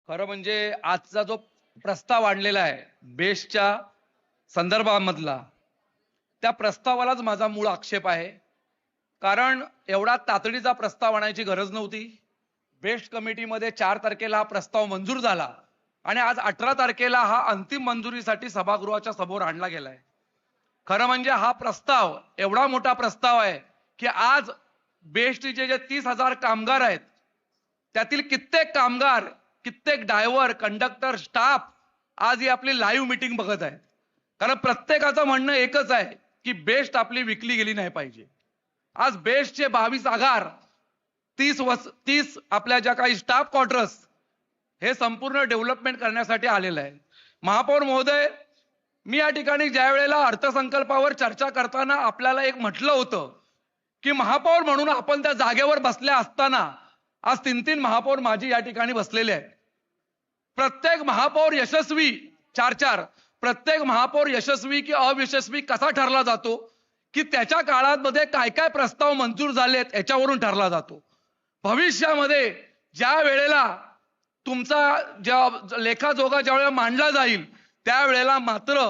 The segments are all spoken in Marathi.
खरं म्हणजे आजचा जो प्रस्ताव आणलेला आहे बेस्टच्या संदर्भामधला, त्या प्रस्तावालाच माझा मूळ आक्षेप आहे. कारण एवढा तातडीचा प्रस्ताव आणायची गरज नव्हती. बेस्ट कमिटीमध्ये 4 तारखेला हा प्रस्ताव मंजूर झाला आणि आज 18 तारखेला हा अंतिम मंजुरीसाठी सभागृहाच्या समोर आणला गेलाय. खरं म्हणजे हा प्रस्ताव एवढा मोठा प्रस्ताव आहे की आज बेस्टचे जे 30,000 कामगार आहेत, त्यातील कित्येक कामगार, कित्येक ड्रायव्हर, कंडक्टर, स्टाफ आज ही आपली लाईव्ह मीटिंग बघत आहेत. कारण प्रत्येकाचं म्हणणं एकच आहे की बेस्ट आपली विकली गेली नाही पाहिजे. आज बेस्टचे 22 आगार, 30 आपल्या ज्या काही स्टाफ क्वार्टर्स, हे संपूर्ण डेव्हलपमेंट करण्यासाठी आलेलं आहे. महापौर महोदय, मी या ठिकाणी ज्या वेळेला अर्थसंकल्पावर चर्चा करताना आपल्याला एक म्हटलं होतं की महापौर म्हणून आपण त्या जागेवर बसल्या असताना आज 3 महापौर माझी या ठिकाणी बसलेले आहेत. प्रत्येक महापौर यशस्वी 4 प्रत्येक महापौर यशस्वी की अयशस्वी कसा ठरला जातो की त्याच्या काळामध्ये काय काय प्रस्ताव मंजूर झालेत याच्यावरून ठरला जातो. भविष्यामध्ये ज्या वेळेला तुमचा लेखाजोखा ज्या वेळेला मांडला जाईल त्यावेळेला मात्र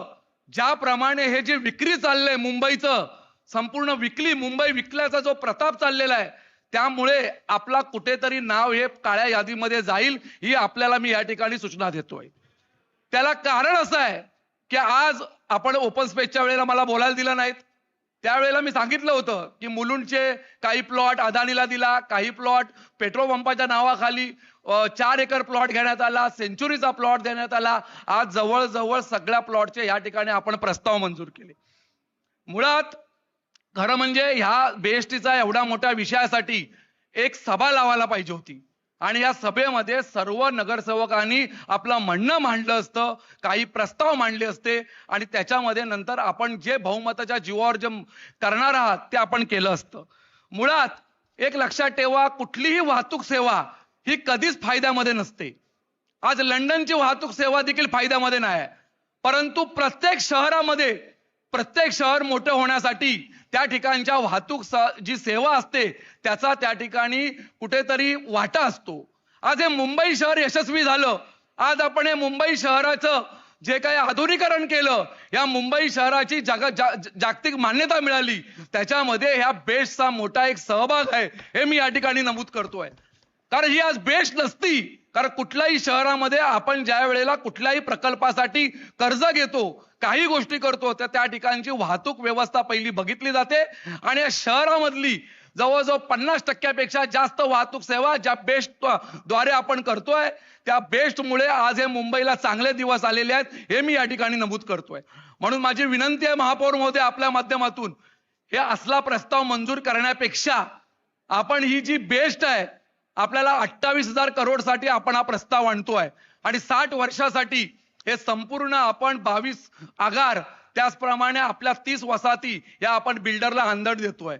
ज्याप्रमाणे हे जे विक्री चाललंय, मुंबईचं संपूर्ण मुंबई विकल्याचा जो प्रताप चाललेला आहे, त्यामुळे आपला कुठेतरी नाव हे काळ्या यादीमध्ये जाईल, ही आपल्याला मी या ठिकाणी सूचना देतोय. त्याला कारण असं आहे की आज आपण ओपन स्पेसच्या वेळेला मला बोलायला दिलं नाहीत. त्यावेळेला मी सांगितलं होतं की मुलुंडचे काही प्लॉट अदानीला दिला, काही प्लॉट पेट्रोल पंपाच्या नावाखाली 4 एकर प्लॉट घेण्यात आला, सेंचुरीचा प्लॉट देण्यात आला. आज जवळजवळ सगळ्या प्लॉटचे या ठिकाणी आपण प्रस्ताव मंजूर केले. मुळात खरं म्हणजे ह्या बेस्टचा एवढ्या मोठ्या विषयासाठी एक सभा लावायला पाहिजे होती आणि या सभेमध्ये सर्व नगरसेवकांनी आपलं म्हणणं मांडलं असतं, काही प्रस्ताव मांडले असते आणि त्याच्यामध्ये नंतर आपण जे बहुमताच्या जीवावर जे करणार आहात ते आपण केलं असतं. मुळात एक लक्षात ठेवा, कुठलीही वाहतूक सेवा ही कधीच फायद्यामध्ये नसते. आज लंडनची वाहतूक सेवा देखील फायद्यामध्ये नाही, परंतु प्रत्येक शहर मोठं होण्यासाठी त्या ठिकाणच्या वाहतूक जी सेवा असते त्याचा त्या ठिकाणी कुठेतरी वाटा असतो. आज हे मुंबई शहर यशस्वी झालं. आज आपण हे मुंबई शहराचं जे काही आधुनिकीकरण केलं, या मुंबई शहराची जागतिक मान्यता मिळाली, त्याच्यामध्ये ह्या बेस्टचा मोठा एक सहभाग आहे, हे मी या ठिकाणी नमूद करतोय. कारण ही आज बेस्ट नसती, कारण कुठल्याही शहरामध्ये आपण ज्या वेळेला कुठल्याही प्रकल्पासाठी कर्ज घेतो, काही गोष्टी करतो, तर त्या ठिकाणची वाहतूक व्यवस्था पहिली बघितली जाते आणि या शहरामधली जवळजवळ 50% जास्त वाहतूक सेवा ज्या बेस्ट द्वारे आपण करतोय, त्या बेस्टमुळे आज हे मुंबईला चांगले दिवस आलेले आहेत, हे मी या ठिकाणी नमूद करतोय. म्हणून माझी विनंती आहे महापौर महोदय, आपल्या माध्यमातून हे असला प्रस्ताव मंजूर करण्यापेक्षा आपण ही जी बेस्ट आहे, आपल्याला 28,000 करोडसाठी आपण हा प्रस्ताव आणतोय आणि 60 वर्षासाठी हे संपूर्ण आपण 22 आगार, त्याचप्रमाणे आपल्या 30 वसाहती या आपण बिल्डरला अंधट देतोय.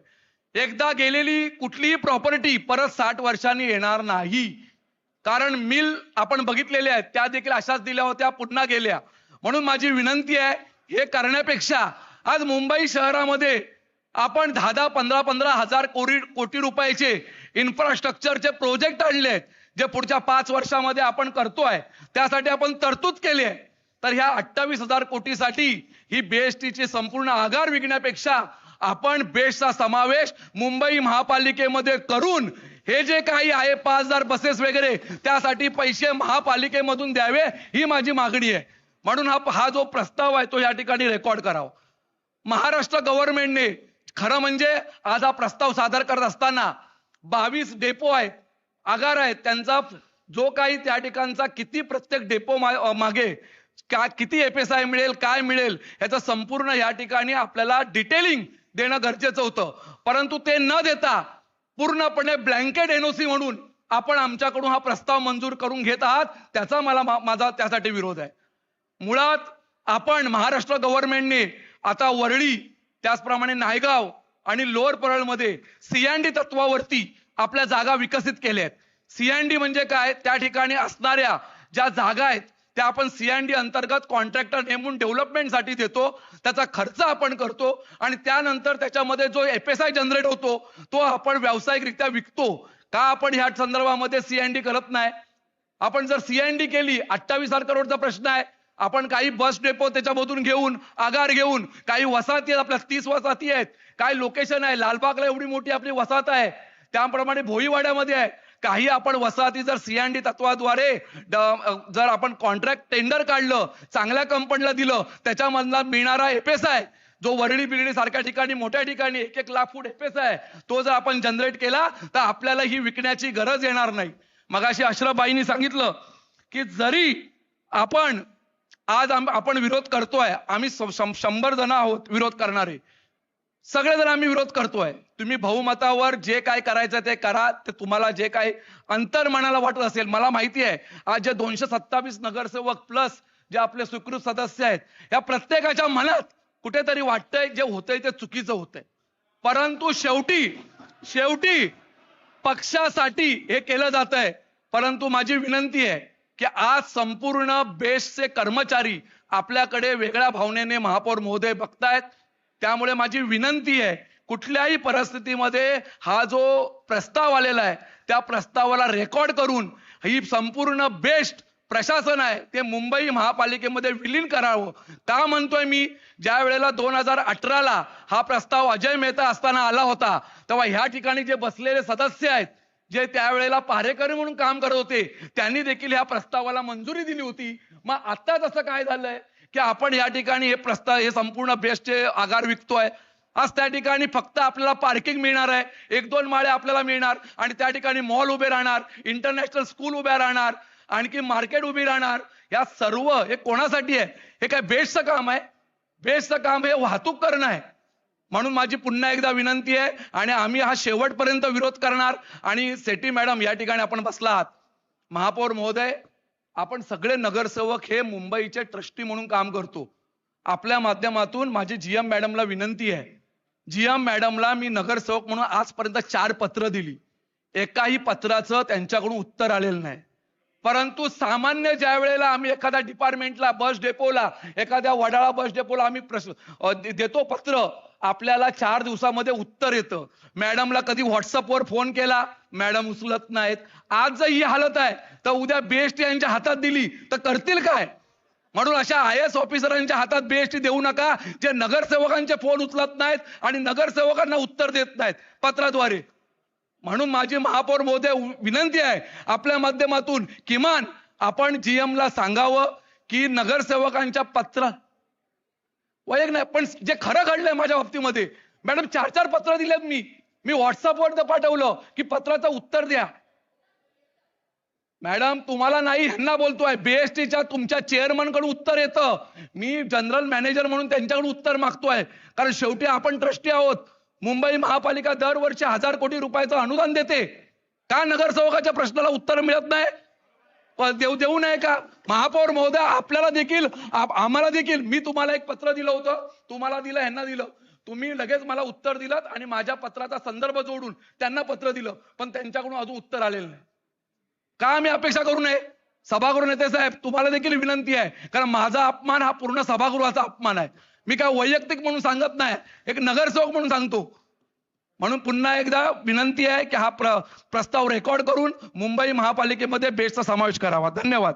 एकदा गेलेली कुठलीही प्रॉपर्टी परत 60 वर्षांनी येणार नाही. कारण मिल आपण बघितलेल्या आहेत, त्या देखील अशाच दिल्या होत्या, पुन्हा गेल्या. म्हणून माझी विनंती आहे, हे करण्यापेक्षा आज मुंबई शहरामध्ये आपण 10-10, 15-15 हजार कोटी रुपयाचे इन्फ्रास्ट्रक्चरचे प्रोजेक्ट आणले आहेत, जे पुढच्या 5 वर्षामध्ये आपण करतोय, त्यासाठी आपण तरतूद केली आहे. तर ह्या 28,000 कोटीसाठी ही बीएसटीची संपूर्ण आगार विकण्यापेक्षा आपण बेस्टचा समावेश मुंबई महापालिकेमध्ये करून हे जे काही आहे 5,000 बसेस वगैरे, त्यासाठी पैसे महापालिकेमधून द्यावे, ही माझी मागणी आहे. म्हणून हा जो प्रस्ताव आहे तो या ठिकाणी रेकॉर्ड करावा. महाराष्ट्र गव्हर्नमेंटने खरं म्हणजे आज हा प्रस्ताव सादर करत असताना 22 डेपो आहेत, आगार आहेत, त्यांचा जो काही त्या ठिकाणचा किती प्रत्येक डेपो मागे किती एफएसआय मिळेल, काय मिळेल, याचं संपूर्ण या ठिकाणी आपल्याला डिटेलिंग देणं गरजेचं होतं. परंतु ते न देता पूर्णपणे ब्लँकेट एनओसी म्हणून आपण आमच्याकडून हा प्रस्ताव मंजूर करून घेत आहात, त्याचा माझा त्यासाठी विरोध आहे. मुळात आपण महाराष्ट्र गव्हर्नमेंटने आता वरळी, त्याचप्रमाणे नायगाव आणि लोअर परळमध्ये सीएनडी तत्वावरती आपल्या जागा विकसित केल्या आहेत. सीएनडी म्हणजे काय? त्या ठिकाणी असणाऱ्या ज्या जागा आहेत त्या आपण सीएनडी अंतर्गत कॉन्ट्रॅक्टर नेमून डेव्हलपमेंटसाठी देतो, त्याचा खर्च आपण करतो आणि त्यानंतर त्याच्यामध्ये जो एफएसआय जनरेट होतो तो आपण व्यावसायिकरित्या विकतो. का आपण ह्या संदर्भामध्ये सीएनडी करत नाही? आपण जर सीएनडी केली 28,000 करोडचा प्रश्न आहे. आपण काही बस डेपो त्याच्यामधून घेऊन आगार घेऊन काही वसाहती आहेत, आपल्या 30 वसाहती आहेत, काय लोकेशन आहे, लालबागला एवढी मोठी आपली वसाहत आहे, त्याप्रमाणे भोईवाड्यामध्ये आहे. काही आपण वसाहती जर सीएनडी तत्वाद्वारे जर आपण कॉन्ट्रॅक्ट टेंडर काढलं, चांगल्या कंपनीला दिलं, त्याच्यामधला मिळणारा एफएसआय जो वरळी बिरळी सारख्या ठिकाणी मोठ्या ठिकाणी 1-1 लाख फूट एफएसआय तो जर आपण जनरेट केला तर आपल्याला ही विकण्याची गरज येणार नाही. मगाशी अशरफबाईंनी सांगितलं की जरी आपण आज आपण विरोध करतोय, आम्ही 100 जण आहोत विरोध करणारे, सगळेजण आम्ही विरोध करतोय. तुम्ही बहुमतावर जे काय करायचं ते करा, ते तुम्हाला जे काय अंतर मनाला वाटत असेल. मला माहिती आहे आज जे 227 नगरसेवक प्लस जे आपले स्वीकृत सदस्य आहेत, या प्रत्येकाच्या मनात कुठेतरी वाटतंय जे होतंय ते चुकीचं होतंय. परंतु शेवटी पक्षासाठी हे केलं जातंय. परंतु माझी विनंती आहे की आज संपूर्ण बेस्टचे कर्मचारी आपल्याकडे वेगळ्या भावनेने महापौर महोदय बघतायत. त्यामुळे माझी विनंती आहे कुठल्याही परिस्थितीमध्ये हा जो प्रस्ताव आलेला आहे त्या प्रस्तावाला रेकॉर्ड करून ही संपूर्ण बेस्ट प्रशासन आहे ते मुंबई महापालिकेमध्ये विलीन करावं. का म्हणतोय मी, ज्या वेळेला 2018ला हा प्रस्ताव अजय मेहता असताना आला होता तेव्हा ह्या ठिकाणी जे बसलेले सदस्य आहेत जे त्यावेळेला पारेकरी म्हणून काम करत होते त्यांनी देखील ह्या प्रस्तावाला मंजुरी दिली होती. मग आता तसं काय झालंय की आपण या ठिकाणी हे प्रस्ताव हे संपूर्ण बेस्टचे आगार विकतोय. आज त्या ठिकाणी फक्त आपल्याला पार्किंग मिळणार आहे, 1-2 माळे आपल्याला मिळणार आणि त्या ठिकाणी मॉल उभे राहणार, इंटरनॅशनल स्कूल उभ्या राहणार, आणखी मार्केट उभी राहणार. या सर्व हे कोणासाठी आहे? हे काय बेस्टचं काम आहे? बेस्टचं काम हे वाहतूक करणं आहे. म्हणून माझी पुन्हा एकदा विनंती आहे आणि आम्ही हा शेवटपर्यंत विरोध करणार. आणि सेठी मॅडम या ठिकाणी आपण बसला आहात, महापौर महोदय, आपण सगळे नगरसेवक हे मुंबईचे ट्रस्टी म्हणून काम करतो. आपल्या माध्यमातून माझी जीएम मॅडमला विनंती आहे, जीएम मॅडमला मी नगरसेवक म्हणून आजपर्यंत 4 पत्र दिली, एकाही पत्राचं त्यांच्याकडून उत्तर आलेलं नाही. परंतु सामान्य ज्या वेळेला आम्ही एखाद्या डिपार्टमेंटला बस डेपोला एखाद्या वडाळा बस डेपोला आम्ही देतो पत्र, आपल्याला 4 दिवसामध्ये उत्तर येतं. मॅडमला कधी व्हॉट्सअपवर फोन केला, मॅडम उचलत नाहीत. आज जर ही हालत आहे तर उद्या बीएसटी यांच्या हातात दिली तर करतील काय? म्हणून अशा IAS ऑफिसरांच्या हातात बीएसटी देऊ नका जे नगरसेवकांचे फोन उचलत नाहीत आणि नगरसेवकांना उत्तर देत नाहीत पत्राद्वारे. म्हणून माझी महापौर महोदय विनंती आहे आपल्या माध्यमातून किमान आपण जीएमला सांगावं की नगरसेवकांच्या पत्र वैयक नाही पण जे खरं घडलंय माझ्या बाबतीमध्ये, मॅडम 4-4 पत्र दिलेत मी व्हॉट्सअपवर पाठवलं की पत्राचं उत्तर द्या. मॅडम तुम्हाला नाही, ह्यांना बोलतोय, बीएसटीच्या तुमच्या चेअरमन कडून उत्तर येतं. मी जनरल मॅनेजर म्हणून त्यांच्याकडून उत्तर मागतोय, कारण शेवटी आपण ट्रस्टी आहोत. मुंबई महापालिका दरवर्षी 1000 कोटी रुपयाचं अनुदान देते. का नगरसेवकाच्या प्रश्नाला उत्तर मिळत नाही? देऊ नये का? महापौर महोदय, आपल्याला देखील आम्हाला देखील, मी तुम्हाला एक पत्र दिलं होतं, तुम्हाला दिलं, ह्यांना दिलं, तुम्ही लगेच मला उत्तर दिलं आणि माझ्या पत्राचा संदर्भ जोडून त्यांना पत्र दिलं, पण त्यांच्याकडून अजून उत्तर आलेलं नाही. का आम्ही अपेक्षा करू नये? सभागृह नेते साहेब, तुम्हाला देखील विनंती आहे, कारण माझा अपमान हा पूर्ण सभागृहाचा अपमान आहे. मी काय वैयक्तिक म्हणून सांगत नाही, एक नगरसेवक म्हणून सांगतो. म्हणून पुन्हा एकदा विनंती आहे की हा प्रस्ताव रेकॉर्ड करून मुंबई महापालिकेमध्ये बेस्टचा समावेश करावा. धन्यवाद.